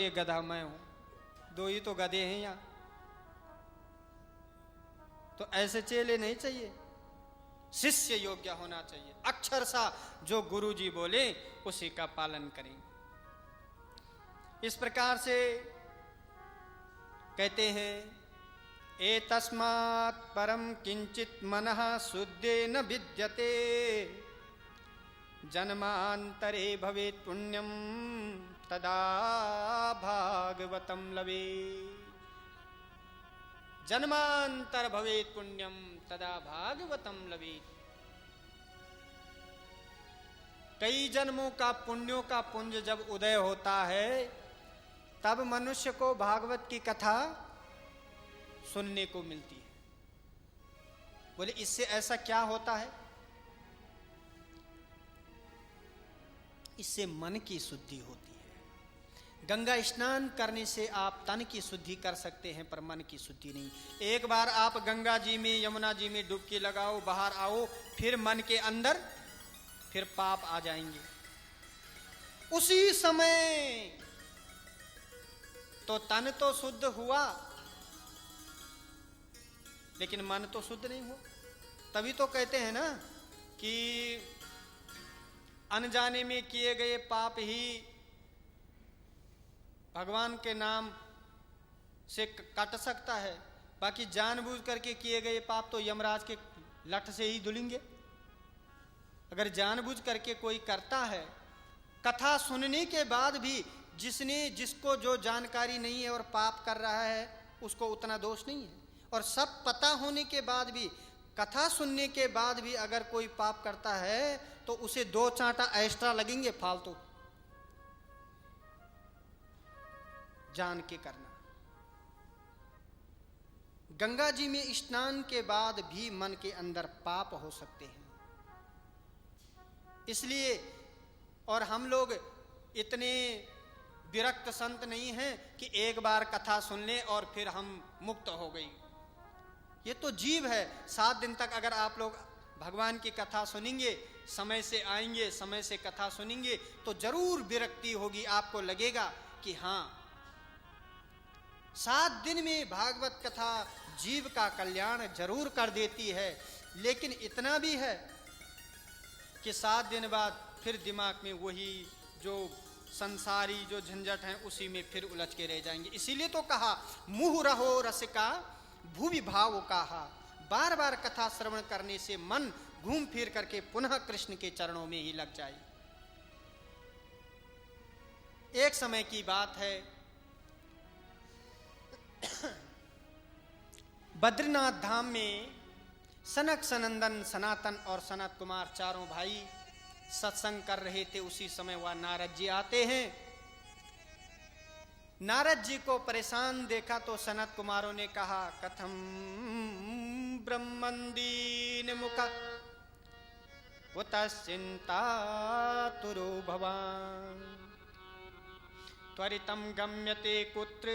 ये गधा मैं हूं, दो ही तो गधे हैं यहाँ। तो ऐसे चेले नहीं चाहिए, शिष्य योग्य होना चाहिए। अक्षरशः जो गुरु जी बोले उसी का पालन करें। इस प्रकार से कहते हैं, एतस्मात् परम किंचित मनः शुद्धे न विद्यते, जन्मांतरे भवेत् पुण्यम तदा भागवतम लवे। जन्मांतर भवेत् पुण्यम तदा भागवतम लवे। कई जन्मों का पुण्यों का पुंज जब उदय होता है तब मनुष्य को भागवत की कथा सुनने को मिलती है। बोले इससे ऐसा क्या होता है? इससे मन की शुद्धि होती है। गंगा स्नान करने से आप तन की शुद्धि कर सकते हैं पर मन की शुद्धि नहीं। एक बार आप गंगा जी में यमुना जी में डुबकी लगाओ, बाहर आओ, फिर मन के अंदर फिर पाप आ जाएंगे। उसी समय तो तन तो शुद्ध हुआ लेकिन मन तो शुद्ध नहीं हुआ। तभी तो कहते हैं ना कि अनजाने में किए गए पाप ही भगवान के नाम से कट सकता है, बाकी जानबूझ करके किए गए पाप तो यमराज के लठ से ही धुलेंगे। अगर जानबूझ करके कोई करता है, कथा सुनने के बाद भी जिसको जो जानकारी नहीं है और पाप कर रहा है उसको उतना दोष नहीं है, और सब पता होने के बाद भी, कथा सुनने के बाद भी अगर कोई पाप करता है तो उसे 2 चांटा एक्स्ट्रा लगेंगे फालतू, जान के करना। गंगा जी में स्नान के बाद भी मन के अंदर पाप हो सकते हैं। इसलिए और हम लोग इतने विरक्त संत नहीं हैं कि एक बार कथा सुन ले और फिर हम मुक्त हो गई। ये तो जीव है। 7 दिन तक अगर आप लोग भगवान की कथा सुनेंगे, समय से आएंगे, समय से कथा सुनेंगे, तो जरूर विरक्ति होगी। आपको लगेगा कि हाँ, 7 दिन में भागवत कथा जीव का कल्याण जरूर कर देती है। लेकिन इतना भी है कि 7 दिन बाद फिर दिमाग में वही जो संसारी जो झंझट है उसी में फिर उलझ के रह जाएंगे। इसीलिए तो कहा, मुँह रहो रसिका भूवि भाव कहा। बार बार कथा श्रवण करने से मन घूम फिर करके पुनः कृष्ण के चरणों में ही लग जाए। एक समय की बात है, बद्रीनाथ धाम में सनक सनंदन सनातन और सनत कुमार चारों भाई सत्संग कर रहे थे। उसी समय वह नारद जी आते हैं। नारद जी को परेशान देखा तो सनत कुमारों ने कहा, कथम ब्रह्मंदीन मुख उतश्चिंता तुरो भवान त्वरितम गम्यते कुत्र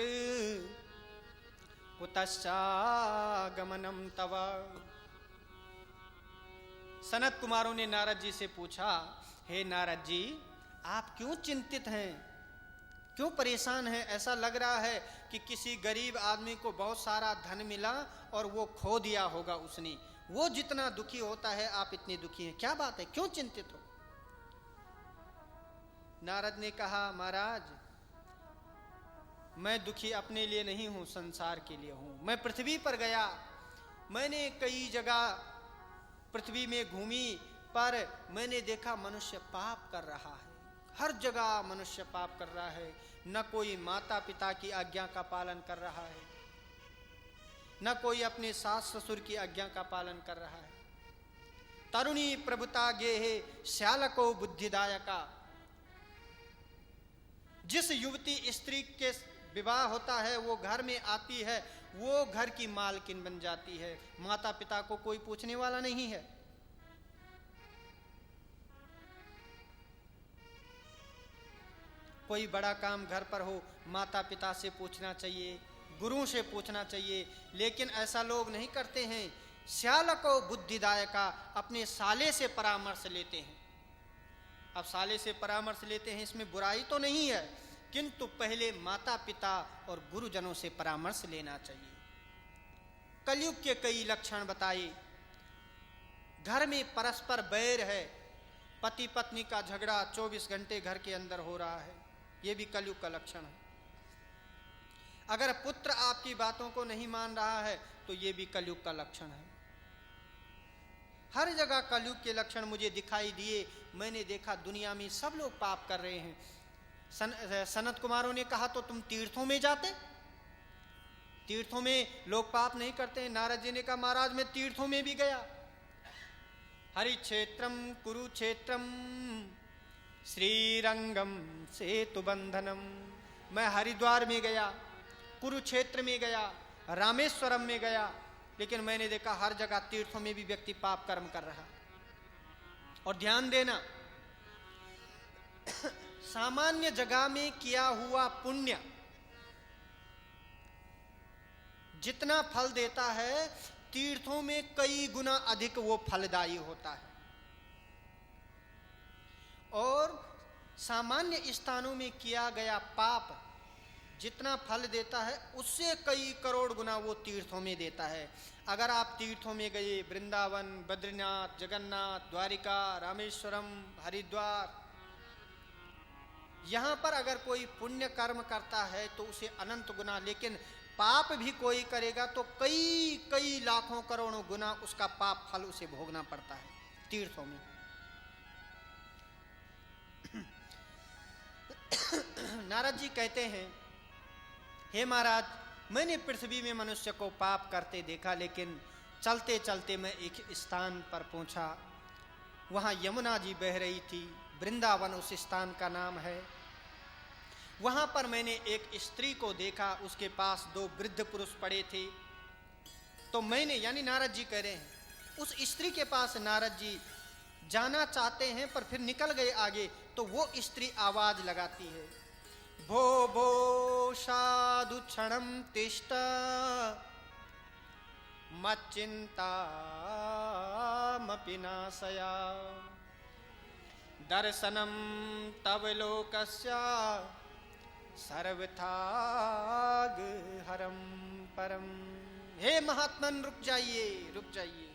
कुतश्चागमनम तव। सनत कुमारों ने नारद जी से पूछा, हे नारद जी, आप क्यों चिंतित हैं, क्यों परेशान हैं? ऐसा लग रहा है कि किसी गरीब आदमी को बहुत सारा धन मिला और वो खो दिया होगा उसने। वो जितना दुखी होता है आप इतने दुखी हैं, क्या बात है, क्यों चिंतित हो? नारद ने कहा, महाराज, मैं दुखी अपने लिए नहीं हूं, संसार के लिए हूं। मैं पृथ्वी पर गया, मैंने कई जगह पृथ्वी में घूमी, पर मैंने देखा मनुष्य पाप कर रहा है। हर जगह मनुष्य पाप कर रहा है। न कोई माता पिता की आज्ञा का पालन कर रहा है, न कोई अपने सास ससुर की आज्ञा का पालन कर रहा है। तरुणी प्रभुता गेहे श्यालको बुद्धिदायका। जिस युवती स्त्री के विवाह होता है वो घर में आती है, वो घर की मालकिन बन जाती है। माता पिता को कोई पूछने वाला नहीं है। कोई बड़ा काम घर पर हो, माता पिता से पूछना चाहिए, गुरुओं से पूछना चाहिए, लेकिन ऐसा लोग नहीं करते हैं। श्यालको बुद्धिदायका, अपने साले से परामर्श लेते हैं। अब साले से परामर्श लेते हैं, इसमें बुराई तो नहीं है किंतु पहले माता पिता और गुरुजनों से परामर्श लेना चाहिए। कलयुग के कई लक्षण बताए। घर में परस्पर बैर है, पति पत्नी का झगड़ा 24 घंटे घर के अंदर हो रहा है, यह भी कलयुग का लक्षण है। अगर पुत्र आपकी बातों को नहीं मान रहा है तो यह भी कलयुग का लक्षण है। हर जगह कलयुग के लक्षण मुझे दिखाई दिए। मैंने देखा दुनिया में सब लोग पाप कर रहे हैं। सनत कुमारों ने कहा तो तुम तीर्थों में जाते, तीर्थों में लोग पाप नहीं करते। नारद जी ने कहा महाराज मैं तीर्थों में भी गया। हरिक्षेत्रम कुरुक्षेत्रम श्रीरंगम सेतु बंधनम, मैं हरिद्वार में गया, कुरुक्षेत्र में गया, रामेश्वरम में गया, लेकिन मैंने देखा हर जगह तीर्थों में भी व्यक्ति पाप कर्म कर रहा। और ध्यान देना, सामान्य जगह में किया हुआ पुण्य जितना फल देता है, तीर्थों में कई गुना अधिक वो फलदायी होता है। और सामान्य स्थानों में किया गया पाप जितना फल देता है, उससे कई करोड़ गुना वो तीर्थों में देता है। अगर आप तीर्थों में गए, वृंदावन, बद्रीनाथ, जगन्नाथ, द्वारिका, रामेश्वरम, हरिद्वार, यहाँ पर अगर कोई पुण्य कर्म करता है तो उसे अनंत गुना, लेकिन पाप भी कोई करेगा तो कई कई लाखों करोड़ों गुना उसका पाप फल उसे भोगना पड़ता है तीर्थों में। नारद जी कहते हैं, हे महाराज मैंने पृथ्वी में मनुष्य को पाप करते देखा, लेकिन चलते चलते मैं एक स्थान पर पहुंचा। वहां यमुना जी बह रही थी, वृंदावन उस स्थान का नाम है। वहां पर मैंने एक स्त्री को देखा, उसके पास 2 वृद्ध पुरुष पड़े थे। तो मैंने, यानी नारद जी कह रहे हैं, उस स्त्री के पास नारद जी जाना चाहते हैं पर फिर निकल गए आगे। तो वो स्त्री आवाज लगाती है, भो भो साधु क्षणम तिष्ठ मच्चिंता मपि नाशया दर्शनम तव लोकस्य सर्वथाग हरम परम। हे महात्मन रुक जाइए, रुक जाइए,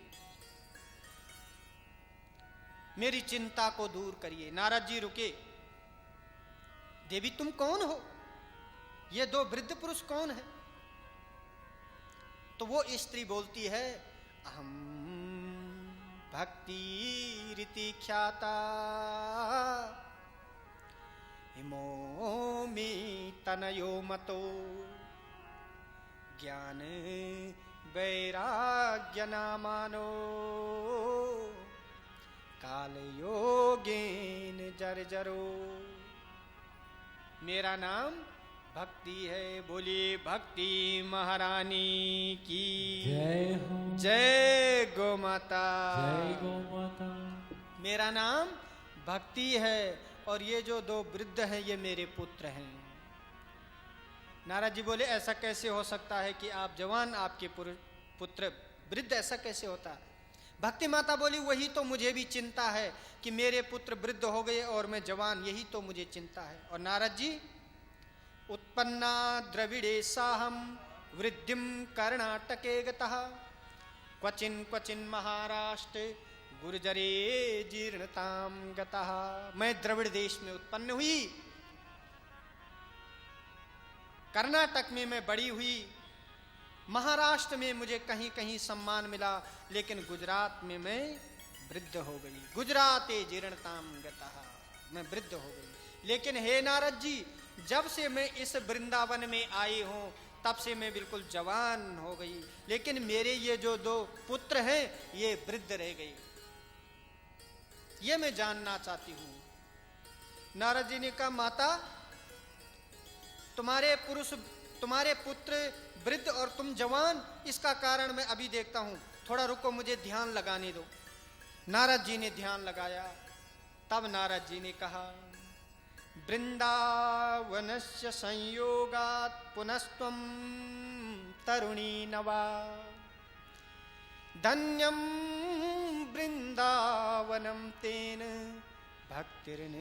मेरी चिंता को दूर करिए। नारद जी रुके। देवी तुम कौन हो? ये 2 वृद्ध पुरुष कौन है? तो वो स्त्री बोलती है, अहम भक्ति रीति ख्याता हिमो में तनयो मतो ज्ञान वैराग्य नामानो काल योगेन जर्जरो। मेरा नाम भक्ति है। बोलिए भक्ति महारानी की जय हो। जय गो माता, जय गो माता। मेरा नाम भक्ति है और ये जो 2 वृद्ध हैं ये मेरे पुत्र हैं। नारद जी बोले ऐसा कैसे हो सकता है कि आप जवान, आपके पुत्र वृद्ध, ऐसा कैसे होता है? भक्ति माता बोली वही तो मुझे भी चिंता है कि मेरे पुत्र वृद्ध हो गए और मैं जवान, यही तो मुझे चिंता है। और नारद जी, उत्पन्ना द्रविड़े साहम वृद्धिम कर्णाटके गतः क्वचिन क्वचिन महाराष्ट्र गुर्जरे जीर्णताम गतः। मैं द्रविड़ देश में उत्पन्न हुई, कर्नाटक में मैं बड़ी हुई, महाराष्ट्र में मुझे कहीं कहीं सम्मान मिला, लेकिन गुजरात में मैं वृद्ध हो गई। गुजराते जीर्णताम गतः, मैं वृद्ध हो गई। लेकिन हे नारद जी, जब से मैं इस वृंदावन में आई हूं तब से मैं बिल्कुल जवान हो गई, लेकिन मेरे ये जो 2 पुत्र हैं ये वृद्ध रह गए। ये मैं जानना चाहती हूं। नारद जी ने कहा माता, तुम्हारे पुत्र वृद्ध और तुम जवान, इसका कारण मैं अभी देखता हूं, थोड़ा रुको, मुझे ध्यान लगाने दो। नारद जी ने ध्यान लगाया। तब नारद जी ने कहा, वृंदावनस्य संयोगात् पुनस्त्वं तरुणी नवा धन्यं वृंदावनं तेन भक्तिर्नृत्यति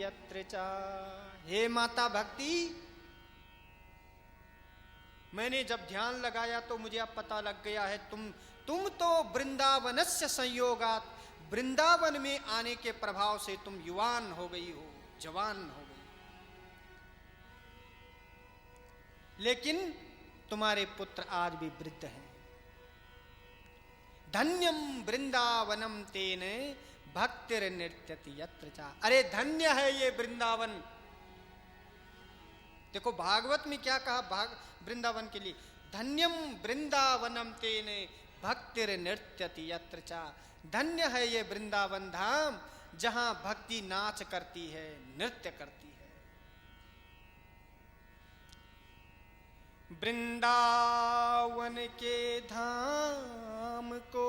यत्र च। हे माता भक्ति, मैंने जब ध्यान लगाया तो मुझे अब पता लग गया है तुम तो वृंदावनस्य संयोगात, वृंदावन में आने के प्रभाव से तुम युवान हो गई हो, जवान हो गई, लेकिन तुम्हारे पुत्र आज भी वृद्ध हैं। धन्यम वृंदावनम तेने भक्तिर्नृत्यति यत्र च। अरे धन्य है ये वृंदावन। देखो भागवत में क्या कहा वृंदावन के लिए, धन्यम वृंदावनम तेने भक्तिर्नृत्यति यत्र च। धन्य है ये वृंदावन धाम जहां भक्ति नाच करती है, नृत्य करती है। वृंदावन के धाम को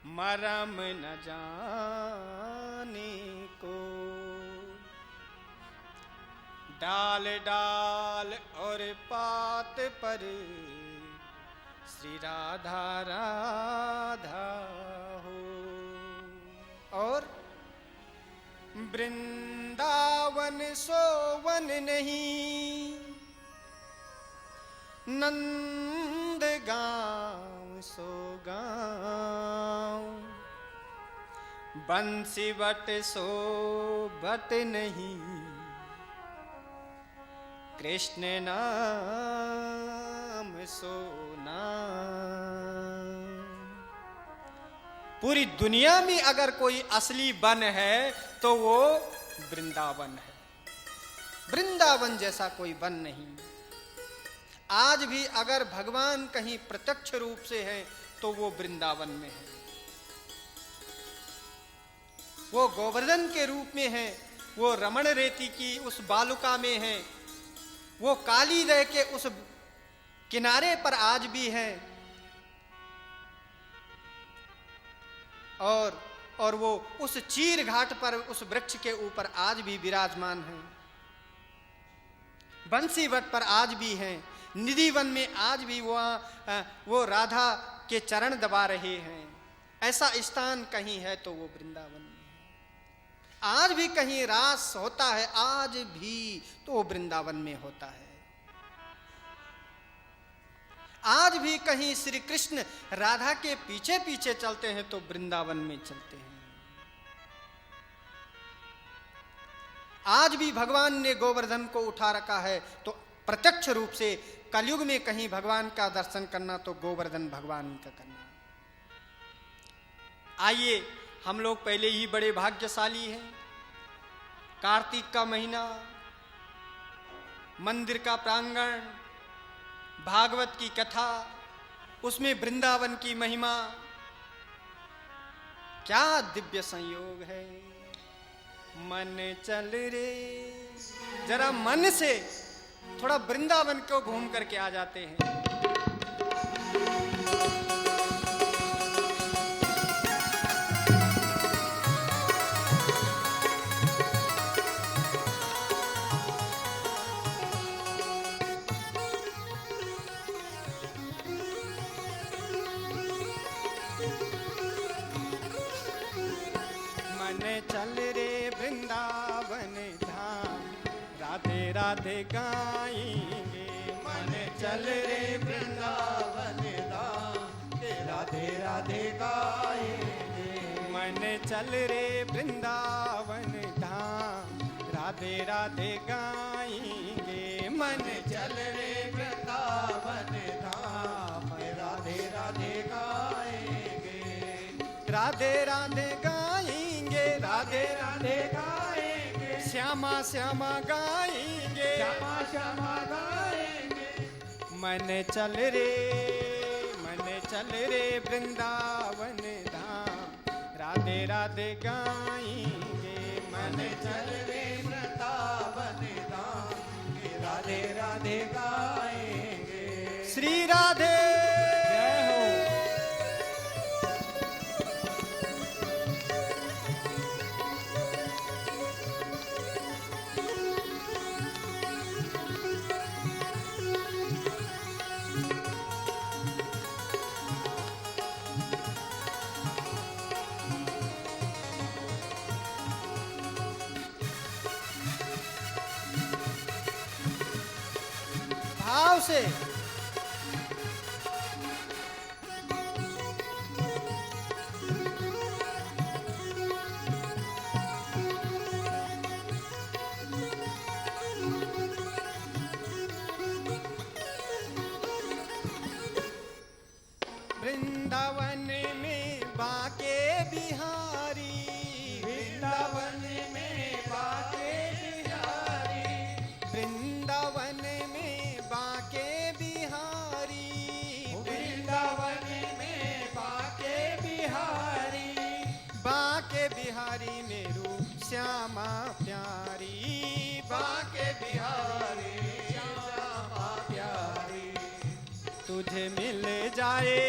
मरम न जाने को, डाल डाल और पात पर श्री राधा राधा हो। और वृंदावन सोवन नहीं, नंद गाँव सो गाँव, बंसी बट सो बट नहीं, कृष्ण नाम सो नाम। पूरी दुनिया में अगर कोई असली वन है तो वो वृंदावन है। वृंदावन जैसा कोई वन नहीं। आज भी अगर भगवान कहीं प्रत्यक्ष रूप से है तो वो वृंदावन में है। वो गोवर्धन के रूप में है, वो रमण रेती की उस बालुका में है, वो काली रह के उस किनारे पर आज भी है, और वो उस चीर घाट पर उस वृक्ष के ऊपर आज भी विराजमान है। बंसी वट पर आज भी है, निधि वन में आज भी वो राधा के चरण दबा रहे हैं। ऐसा स्थान कहीं है तो वो वृंदावन में है। आज भी कहीं रास होता है, आज भी तो वो वृंदावन में होता है। आज भी कहीं श्री कृष्ण राधा के पीछे पीछे चलते हैं तो वृंदावन में चलते हैं। आज भी भगवान ने गोवर्धन को उठा रखा है तो प्रत्यक्ष रूप से कलयुग में कहीं भगवान का दर्शन करना तो गोवर्धन भगवान का करना। आइए, हम लोग पहले ही बड़े भाग्यशाली हैं। कार्तिक का महीना, मंदिर का प्रांगण, भागवत की कथा, उसमें वृंदावन की महिमा, क्या दिव्य संयोग है। मन चल रे, जरा मन से थोड़ा वृंदावन को घूम करके आ जाते हैं। चल रे वृंदावन धाम, राधे राधे गाएंगे। मन चल रे वृंदावन धाम, राधे राधे गाएंगे। मन चल रे वृंदावन धाम, राधे राधे गाएंगे। मन चल रे वृंदावन धाम, राधे राधे गाएंगे। राधे राधे गाएंगे, राधे राधे गाएंगे। श्यामा श्यामा गाएंगे, श्यामा श्यामा गाएंगे। मन चल रे वृंदावन धाम, राधे राधे गाएंगे। मन चल रे वृंदावन धाम, राधे राधे गाएंगे। श्री राधे जय हो। भाव से। वृंदावन में बाके बिहारी, वृंदावन में बाके बिहारी, वृंदावन में बाके बिहारी, वृंदावन में बाके बिहारी, बाके बिहारी मेरू श्यामा प्यारी, बाके बिहारी श्यामा प्यारी। तुझे मिल जाए,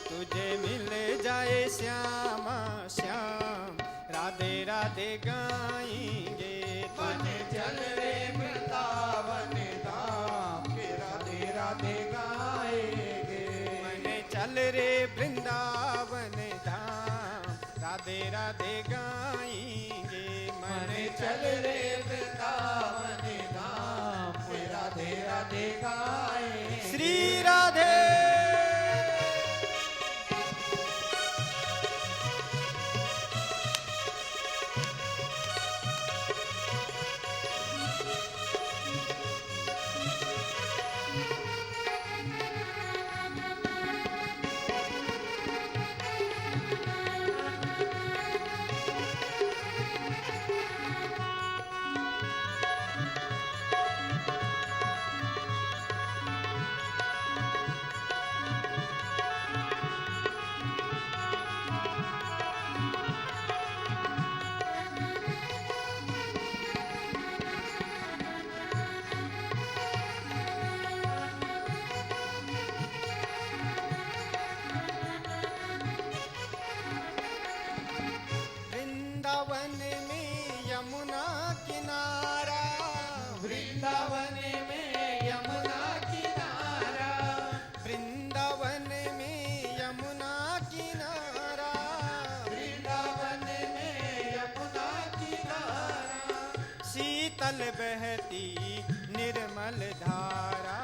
तुझे मिल जाए श्यामा श्याम, राधे राधे गाएंगे। मन चल रे वृंदावन धाम के राधे राधे गाएंगे। मन चल रे वृंदावन धाम, राधे राधे गाएंगे। मन चल रे वृंदावन धाम के राधे राधे गाएंगे। श्री राधे। वृंदावन में यमुना किनारा, वृंदावन में यमुना किनारा, वृंदावन में यमुना किनारा, वृंदावन में यमुना किनारा। शीतल बहती निर्मल धारा,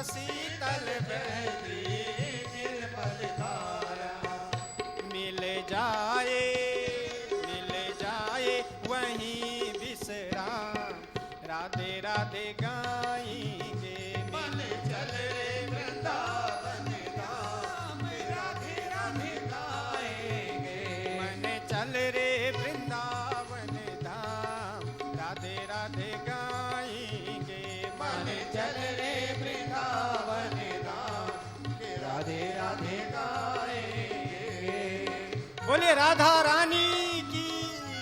शीतल बहती निर्मल धारा। मिल जाए, मिल जाए वहीं विश्राम, राधे राधे गाएंगे। मन चल रे वृंदावन धाम राधे राधे गाएंगे। मन चल रे वृंदावन धाम, राधे राधे गाएंगे। मन चल रे वृंदावन धाम के राधे राधे गाएंगे। बोले राधा रानी की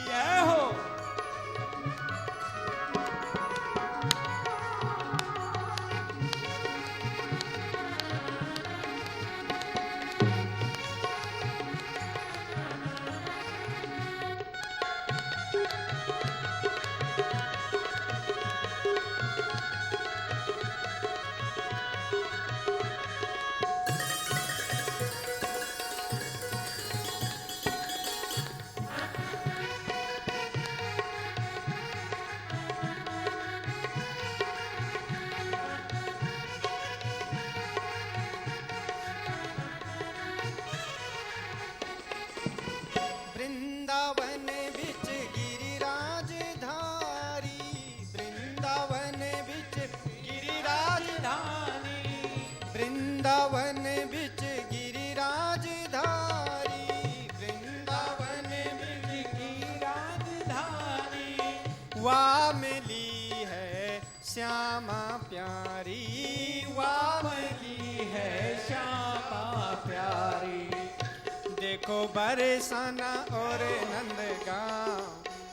जय हो। वृंदावन बिच गिरिराज धारी, वृंदावन बिच गिरिराज धारी, वृंदावन बिच गिरिराज धारी, वृंदावन बिच गिरिराज धारी। वाह मिली है श्यामा प्यारी, वाह मिली है श्यामा प्यारी। देखो बरसाना और नंद गाँव,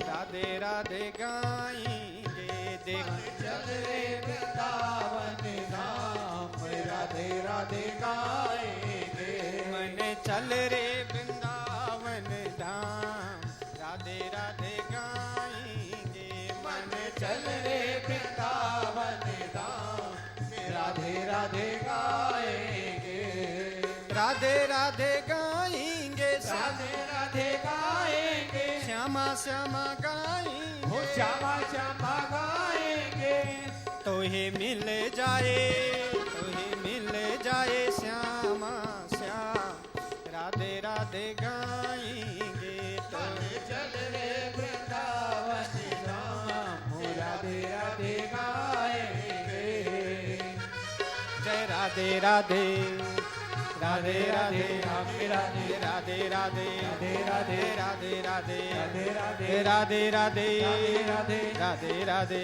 राधे राधे गाएंगे। देखो चल रे वृंदावन धाम राधे राधे गाएंगे। मन चल रे वृंदावन धाम, राधे राधे गाएंगे। मन चल रे वृंदावन धाम राधे राधे गाएंगे। राधे राधे गाएंगे, राधे राधे गाएंगे। श्यामा श्यामा हो गाएंगे। श्यामा श्यामा गाएंगे। तो तुम्हें मिल जाए, तुम्हें मिल जाए श्यामा श्याम, राधे राधे गाएंगे तो। चल रे वृंदावन धाम, राधे राधे गाएंगे। जय राधे राधे, राधे राधे, राधे राधे, राधे राधे, राधे राधे, राधे राधे, राधे राधे, राधे राधे, राधे राधे राधे,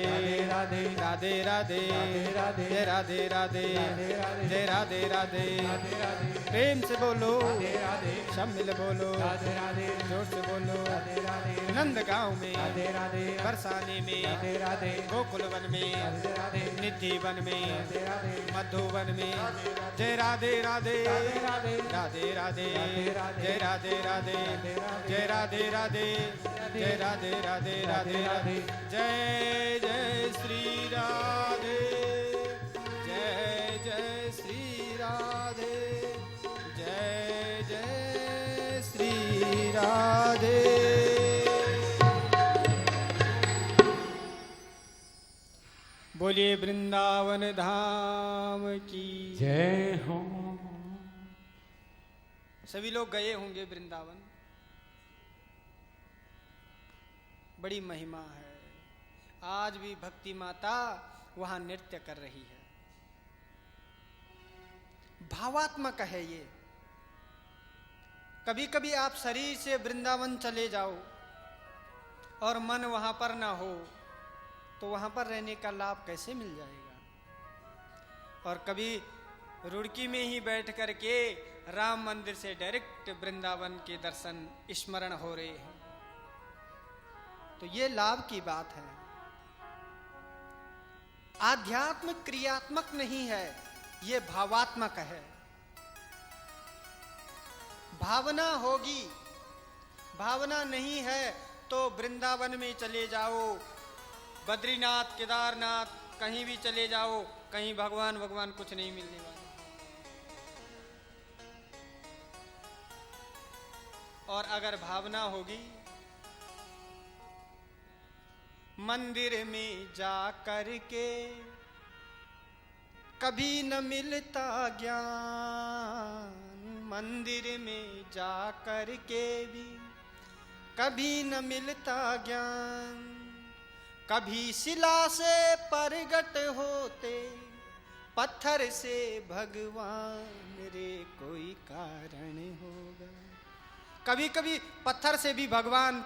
राधे राधे राधे, राधे जय राधे राधे, राधे जय राधे राधे, राधे, प्रेम से बोलो, राधे सब मिल बोलो, राधे राधे, जोर से बोलो। राधे राधे, नंद गांव में, राधे राधे, बरसाने में, राधे राधे, गोकुल वन में, राधे राधे, निधि वन में, राधे राधे, मधुवन में, जय राधे राधे, राधे राधे राधे, राधे, जय राधे राधे, जय राधे राधे, जय राधे राधे, राधे राधे, जय जय श्री राधे, जय जय श्री राधे, जय जय श्री राधे। बोलिए वृंदावन धाम की जय हो। सभी लोग गए होंगे वृंदावन, बड़ी महिमा है। आज भी भक्ति माता वहां नृत्य कर रही है। भावात्मक है ये। कभी कभी आप शरीर से वृंदावन चले जाओ और मन वहां पर ना हो तो वहां पर रहने का लाभ कैसे मिल जाएगा। और कभी रुड़की में ही बैठ करके राम मंदिर से डायरेक्ट वृंदावन के दर्शन स्मरण हो रहे हैं, तो ये लाभ की बात है। आध्यात्म क्रियात्मक नहीं है, ये भावात्मक है। भावना होगी, भावना नहीं है तो वृंदावन में चले जाओ, बद्रीनाथ केदारनाथ कहीं भी चले जाओ, कहीं भगवान भगवान कुछ नहीं मिलने वाला। और अगर भावना होगी, मंदिर में जा करके कभी न मिलता ज्ञान, मंदिर में जा करके भी कभी न मिलता ज्ञान। कभी शिला से प्रगट होते पत्थर से भगवान रे, कोई कारण होगा। कभी कभी पत्थर से भी भगवान